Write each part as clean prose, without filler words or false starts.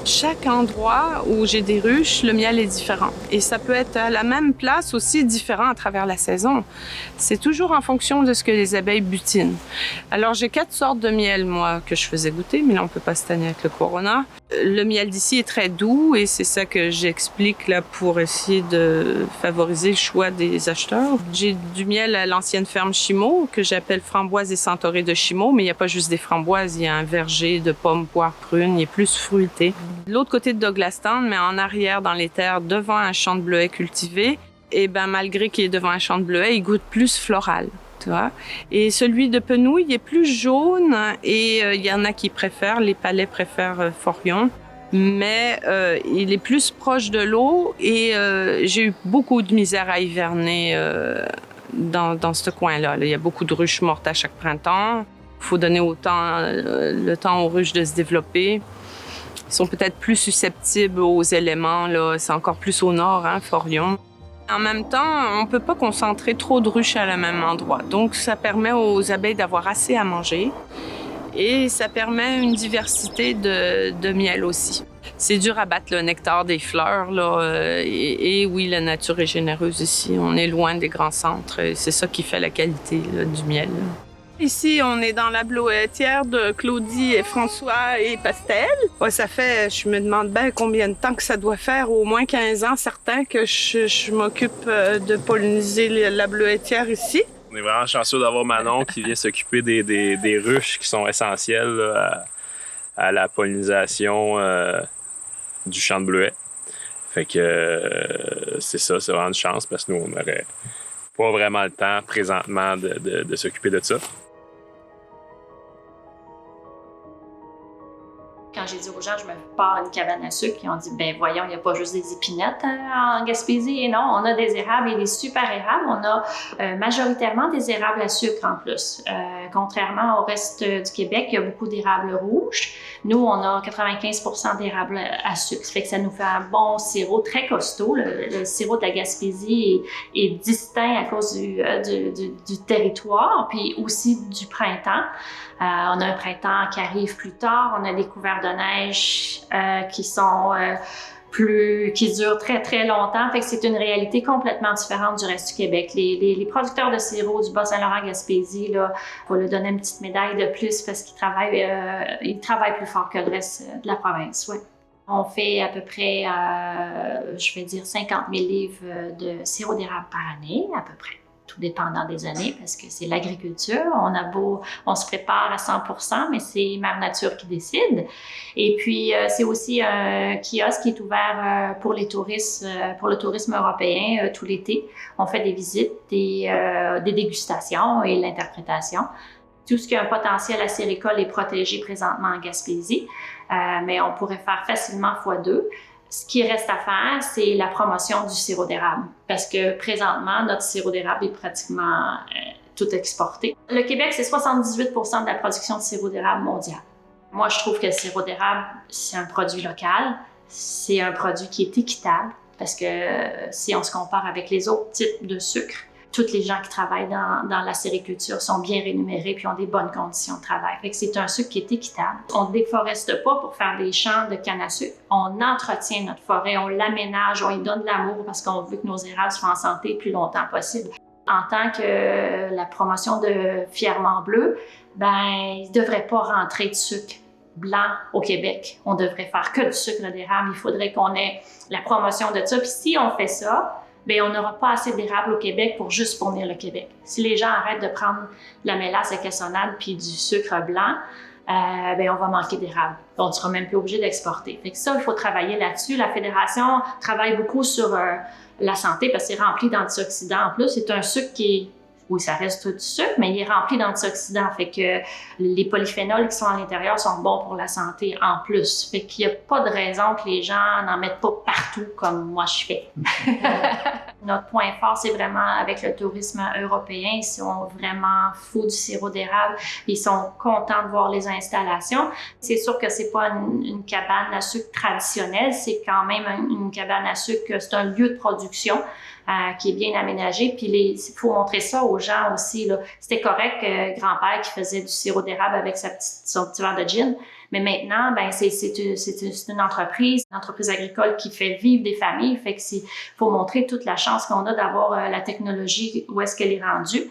Chaque endroit où j'ai des ruches, le miel est différent. Et ça peut être à la même place aussi différent à travers la saison. C'est toujours en fonction de ce que les abeilles butinent. Alors, j'ai 4 sortes de miel, moi, que je faisais goûter, mais là, on peut pas cette année avec le corona. Le miel d'ici est très doux et c'est ça que j'explique là pour essayer de favoriser le choix des acheteurs. J'ai du miel à l'ancienne ferme Chimot que j'appelle framboise et centaurée de Chimot, mais il n'y a pas juste des framboises, il y a un verger de pommes, poires, prunes, il est plus fruité. De l'autre côté de Douglastown, mais en arrière dans les terres, devant un champ de bleuets cultivé, et ben malgré qu'il est devant un champ de bleuets, il goûte plus floral. Tu vois? Et celui de Penouille il est plus jaune et il y en a qui préfèrent, les palais préfèrent Forion, mais il est plus proche de l'eau et j'ai eu beaucoup de misère à hiverner dans ce coin-là. Il y a beaucoup de ruches mortes à chaque printemps. Il faut donner le temps aux ruches de se développer. Ils sont peut-être plus susceptibles aux éléments. Là. C'est encore plus au nord, hein, Forion. En même temps, on ne peut pas concentrer trop de ruches à le même endroit. Donc, ça permet aux abeilles d'avoir assez à manger et ça permet une diversité de miel aussi. C'est dur à battre le nectar des fleurs, là, et oui, la nature est généreuse ici. On est loin des grands centres et c'est ça qui fait la qualité là, du miel. Ici, on est dans la blouetière de Claudie et François et Pastel. Ouais, ça fait, je me demande bien combien de temps que ça doit faire, au moins 15 ans, certains, que je m'occupe de polliniser la blouetière ici. On est vraiment chanceux d'avoir Manon qui vient s'occuper des ruches qui sont essentielles là, à la pollinisation du champ de bleuets. Fait que c'est ça, c'est vraiment une chance parce que nous, on n'aurait pas vraiment le temps présentement de s'occuper de ça. Quand j'ai dit aux gens, je me pars une cabane à sucre, ils ont dit, ben voyons, il n'y a pas juste des épinettes en Gaspésie. Et non, on a des érables et des super érables. On a majoritairement des érables à sucre en plus. Contrairement au reste du Québec, il y a beaucoup d'érables rouges. Nous, on a 95% d'érables à sucre. Ça fait que ça nous fait un bon sirop très costaud. Le sirop de la Gaspésie est distinct à cause du territoire, puis aussi du printemps. On a un printemps qui arrive plus tard. On a des couverts de neige qui durent très, très longtemps. Fait que c'est une réalité complètement différente du reste du Québec. Les producteurs de sirop du Bas-Saint-Laurent-Gaspésie, là, faut leur donner une petite médaille de plus parce qu'ils travaillent plus fort que le reste de la province, ouais. On fait à peu près, 50 000 livres de sirop d'érable par année, à peu près. Tout dépendant des années, parce que c'est l'agriculture. On se prépare à 100%, mais c'est Mère Nature qui décide. Et puis, c'est aussi un kiosque qui est ouvert pour les touristes, pour le tourisme européen tout l'été. On fait des visites, des dégustations et l'interprétation. Tout ce qui a un potentiel acéricole est protégé présentement en Gaspésie, mais on pourrait faire facilement x2. Ce qui reste à faire, c'est la promotion du sirop d'érable. Parce que présentement, notre sirop d'érable est pratiquement tout exporté. Le Québec, c'est 78% de la production de sirop d'érable mondiale. Moi, je trouve que le sirop d'érable, c'est un produit local. C'est un produit qui est équitable. Parce que si on se compare avec les autres types de sucre, toutes les gens qui travaillent dans la sériculture sont bien rémunérés puis ont des bonnes conditions de travail. Fait que c'est un sucre qui est équitable. On ne déforeste pas pour faire des champs de canne à sucre. On entretient notre forêt, on l'aménage, on y donne de l'amour parce qu'on veut que nos érables soient en santé le plus longtemps possible. En tant que la promotion de Fièrement Bleu, il ne devrait pas rentrer de sucre blanc au Québec. On devrait faire que du sucre d'érable. Il faudrait qu'on ait la promotion de ça. Puis si on fait ça, on n'aura pas assez d'érable au Québec pour juste fournir le Québec. Si les gens arrêtent de prendre de la mélasse à cassonade puis du sucre blanc, on va manquer d'érable. On ne sera même plus obligé d'exporter. Fait que ça, il faut travailler là-dessus. La Fédération travaille beaucoup sur la santé parce que c'est rempli d'antioxydants. En plus, c'est un sucre oui, ça reste tout du sucre, mais il est rempli d'antioxydants. Fait que les polyphénols qui sont à l'intérieur sont bons pour la santé en plus. Fait qu'il n'y a pas de raison que les gens n'en mettent pas partout comme moi je fais. Notre point fort, c'est vraiment avec le tourisme européen. Ils sont vraiment fous du sirop d'érable. Ils sont contents de voir les installations. C'est sûr que c'est pas une cabane à sucre traditionnelle. C'est quand même une cabane à sucre. C'est un lieu de production. qui est bien aménagé. Puis il faut montrer ça aux gens aussi, là. C'était correct grand-père qui faisait du sirop d'érable avec son petit verre de gin. Mais maintenant, ben c'est une entreprise agricole qui fait vivre des familles. Fait que faut montrer toute la chance qu'on a d'avoir la technologie où est-ce qu'elle est rendue.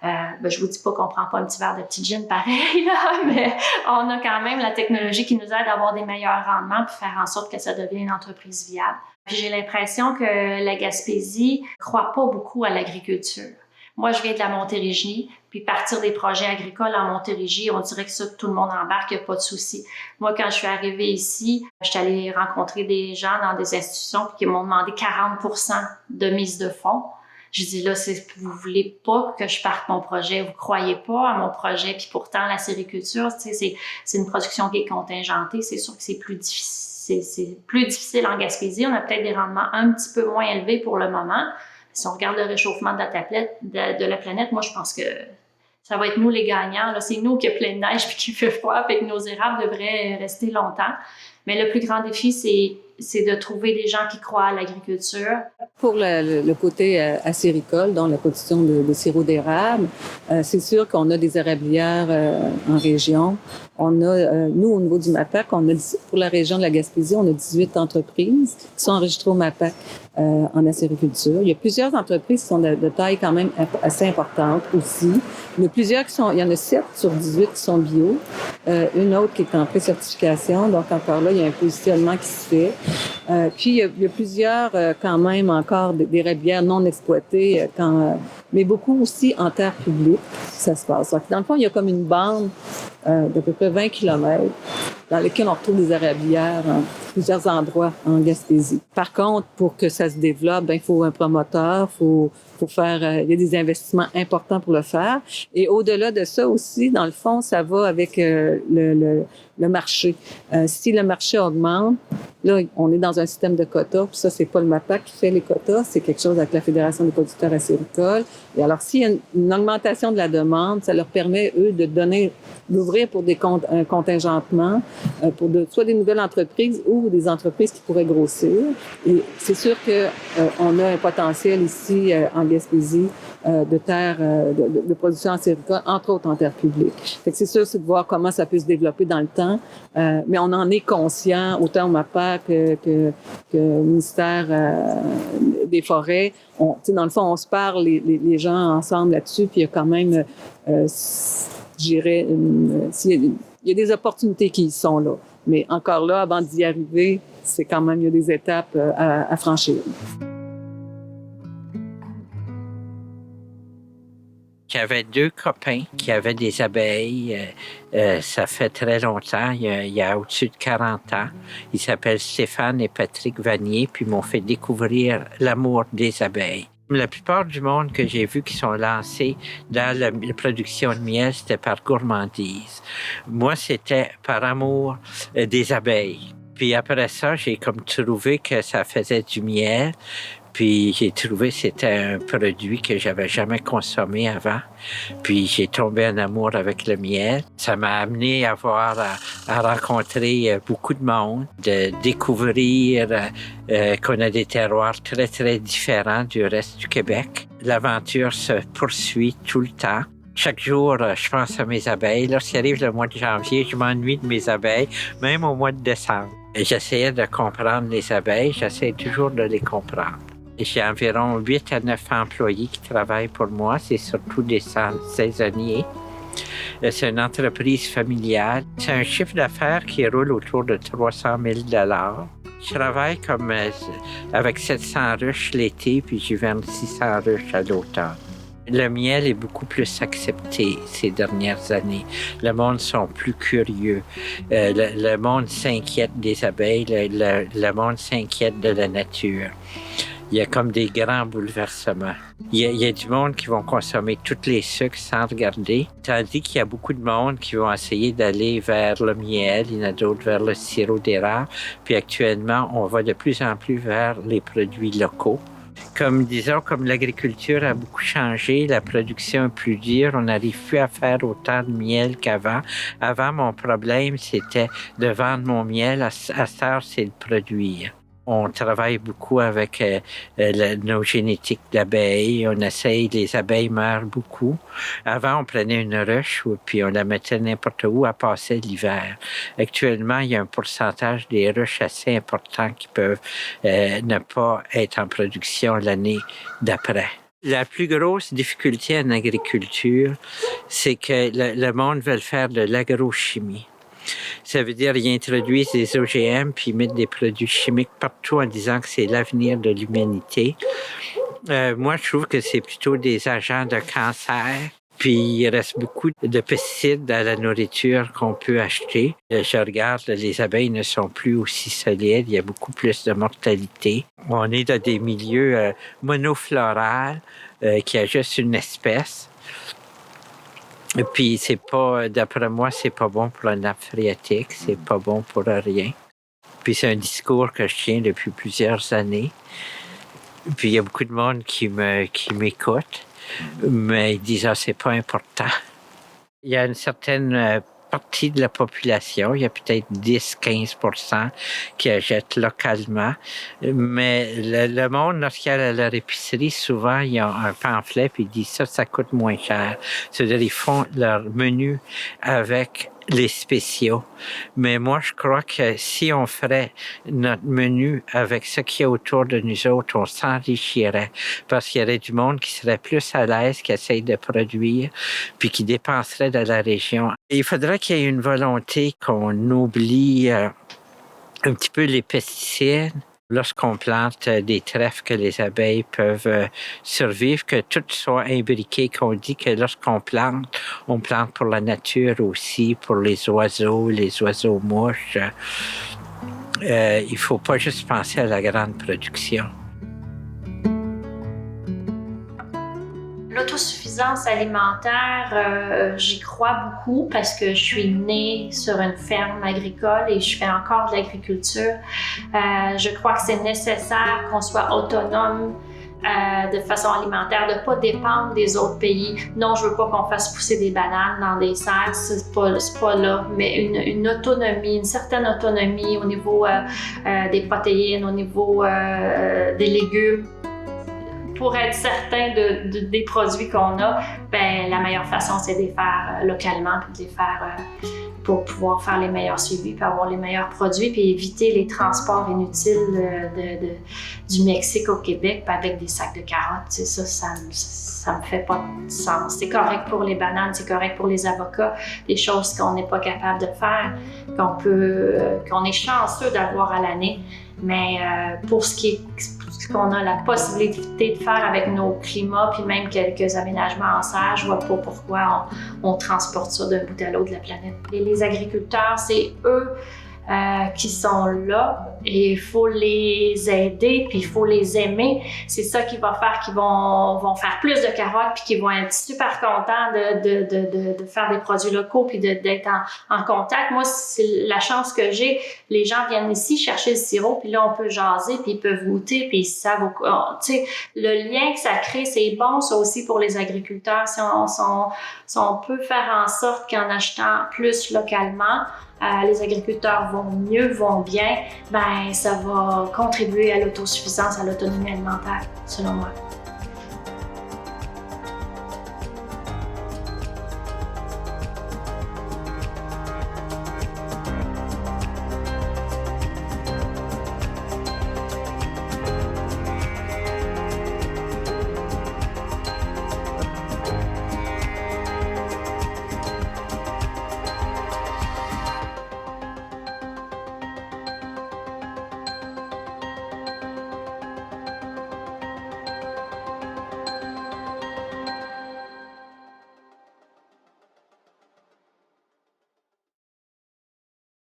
Je vous dis pas qu'on prend pas un petit verre de petit gin pareil, là, mais on a quand même la technologie qui nous aide à avoir des meilleurs rendements puis faire en sorte que ça devienne une entreprise viable. Puis j'ai l'impression que la Gaspésie croit pas beaucoup à l'agriculture. Moi, je viens de la Montérégie, puis partir des projets agricoles en Montérégie, on dirait que ça, tout le monde embarque, il n'y a pas de souci. Moi, quand je suis arrivée ici, je suis allée rencontrer des gens dans des institutions qui m'ont demandé 40% de mise de fonds. Je dis là, vous voulez pas que je parte mon projet, vous croyez pas à mon projet, puis pourtant la sériculture, c'est une production qui est contingentée, c'est sûr que c'est plus difficile en Gaspésie. On a peut-être des rendements un petit peu moins élevés pour le moment. Si on regarde le réchauffement de la planète, moi je pense que ça va être nous les gagnants. Là, c'est nous qui a plein de neige puis qui fait froid, puis que nos érables devraient rester longtemps. Mais le plus grand défi, c'est de trouver des gens qui croient à l'agriculture. Pour le côté acéricole, donc la production de sirop d'érable, c'est sûr qu'on a des érablières en région. On a, nous, au niveau du MAPAC, pour la région de la Gaspésie, on a 18 entreprises qui sont enregistrées au MAPAC en acériculture. Il y a plusieurs entreprises qui sont de taille quand même assez importante aussi. Il y en a 7 sur 18 qui sont bio. Une autre qui est en pré-certification. Donc, encore là, il y a un positionnement qui se fait. Puis, il y a plusieurs, quand même, encore des érablières non exploitées, mais beaucoup aussi en terre publique, ça se passe. Donc, dans le fond, il y a comme une bande d'à peu près 20 km dans lesquels on retrouve des érablières en plusieurs endroits en Gaspésie. Par contre, pour que ça se développe, il faut un promoteur, faut faire, il y a des investissements importants pour le faire. Et au-delà de ça aussi, dans le fond, ça va avec le marché. Si le marché augmente, là, on est dans un système de quotas, puis ça, c'est pas le MAPAC qui fait les quotas, c'est quelque chose avec la Fédération des producteurs acéricoles. Et alors, s'il y a une augmentation de la demande, ça leur permet, eux, d'ouvrir pour un contingentement, pour soit des nouvelles entreprises ou des entreprises qui pourraient grossir. Et c'est sûr que on a un potentiel ici en Gaspésie de terre, de production acéricole, entre autres en terre publique. Fait que c'est sûr, c'est de voir comment ça peut se développer dans le temps, mais on en est conscient, autant au MAPAC que au ministère des Forêts. Dans le fond, on se parle, les gens ensemble là-dessus, puis il y a quand même, je dirais, il y a des opportunités qui sont là. Mais encore là, avant d'y arriver, c'est quand même, il y a des étapes à franchir. J'avais 2 copains qui avaient des abeilles. Ça fait très longtemps, il y a au-dessus de 40 ans. Ils s'appellent Stéphane et Patrick Vanier, puis m'ont fait découvrir l'amour des abeilles. La plupart du monde que j'ai vu qui sont lancés dans la production de miel, c'était par gourmandise. Moi, c'était par amour des abeilles. Puis après ça, j'ai comme trouvé que ça faisait du miel. Puis j'ai trouvé que c'était un produit que j'avais jamais consommé avant. Puis j'ai tombé en amour avec le miel. Ça m'a amené à rencontrer beaucoup de monde, de découvrir qu'on a des terroirs très, très différents du reste du Québec. L'aventure se poursuit tout le temps. Chaque jour, je pense à mes abeilles. Lorsqu'il arrive le mois de janvier, je m'ennuie de mes abeilles, même au mois de décembre. J'essayais de comprendre les abeilles, j'essaie toujours de les comprendre. J'ai environ 8 à 9 employés qui travaillent pour moi. C'est surtout des saisonniers. C'est une entreprise familiale. C'est un chiffre d'affaires qui roule autour de 300 000 $. Je travaille avec 700 ruches l'été, puis j'hiverne 600 ruches à l'automne. Le miel est beaucoup plus accepté ces dernières années. Le monde sont plus curieux. Le monde s'inquiète des abeilles. Le monde s'inquiète de la nature. Il y a comme des grands bouleversements. Il y a du monde qui vont consommer tous les sucres sans regarder, tandis qu'il y a beaucoup de monde qui vont essayer d'aller vers le miel, il y en a d'autres vers le sirop d'érable. Puis actuellement, on va de plus en plus vers les produits locaux. Comme l'agriculture a beaucoup changé, la production est plus dure, on n'arrive plus à faire autant de miel qu'avant. Avant, mon problème, c'était de vendre mon miel, à cette heure, c'est de produire. On travaille beaucoup avec nos génétiques d'abeilles. On essaye, les abeilles meurent beaucoup. Avant, on prenait une ruche puis on la mettait n'importe où, à passer l'hiver. Actuellement, il y a un pourcentage des ruches assez important qui peuvent ne pas être en production l'année d'après. La plus grosse difficulté en agriculture, c'est que le monde veut faire de l'agrochimie. Ça veut dire qu'ils introduisent des OGM puis ils mettent des produits chimiques partout en disant que c'est l'avenir de l'humanité. Moi, je trouve que c'est plutôt des agents de cancer. Puis il reste beaucoup de pesticides dans la nourriture qu'on peut acheter. Je regarde, les abeilles ne sont plus aussi solides, il y a beaucoup plus de mortalité. On est dans des milieux monoflorales qui a juste une espèce. Et puis c'est pas, d'après moi, c'est pas bon pour la nappe phréatique, c'est pas bon pour rien. Puis c'est un discours que je tiens depuis plusieurs années. Puis il y a beaucoup de monde qui m'écoute. Mais ils disent « Ah, c'est pas important ». Il y a une certaine partie de la population, il y a peut-être 10-15% qui achètent localement. Mais le monde, lorsqu'il y a leur épicerie, souvent, ils ont un pamphlet puis ils disent « Ça coûte moins cher ». C'est-à-dire ils font leur menu avec les spéciaux. Mais moi, je crois que si on ferait notre menu avec ce qu'il y a autour de nous autres, on s'enrichirait parce qu'il y aurait du monde qui serait plus à l'aise, qui essaye de produire, puis qui dépenserait de la région. Il faudrait qu'il y ait une volonté qu'on oublie un petit peu les pesticides. Lorsqu'on plante des trèfles que les abeilles peuvent survivre, que tout soit imbriqué, qu'on dit que lorsqu'on plante, on plante pour la nature aussi, pour les oiseaux mouches. Il ne faut pas juste penser à la grande production. L'autosuffisance alimentaire, j'y crois beaucoup parce que je suis née sur une ferme agricole et je fais encore de l'agriculture. Je crois que c'est nécessaire qu'on soit autonome de façon alimentaire, de ne pas dépendre des autres pays. Non, je ne veux pas qu'on fasse pousser des bananes dans des serres, c'est pas là, mais une autonomie, une certaine autonomie au niveau des protéines, au niveau des légumes. Pour être certain des produits qu'on a, ben, la meilleure façon, c'est de les faire localement, puis de les faire pour pouvoir faire les meilleurs suivis, puis avoir les meilleurs produits, puis éviter les transports inutiles du Mexique au Québec, puis avec des sacs de carottes. Ça me fait pas de sens. C'est correct pour les bananes, c'est correct pour les avocats, des choses qu'on n'est pas capable de faire, qu'on est chanceux d'avoir à l'année. Mais pour ce qu'on a la possibilité de faire avec nos climats, puis même quelques aménagements en serre, je vois pas pourquoi on transporte ça d'un bout à l'autre de la planète. Et les agriculteurs, c'est eux qui sont là et il faut les aider puis il faut les aimer. C'est ça qui va faire qu'ils vont faire plus de carottes puis qu'ils vont être super contents de faire des produits locaux puis d'être en contact. Moi, c'est la chance que j'ai. Les gens viennent ici chercher le sirop puis là, on peut jaser puis ils peuvent goûter puis ils savent, tu sais, le lien que ça crée, c'est bon ça aussi pour les agriculteurs. Si on peut faire en sorte qu'en achetant plus localement, les agriculteurs vont mieux, vont bien, ben ça va contribuer à l'autosuffisance, à l'autonomie alimentaire, selon moi.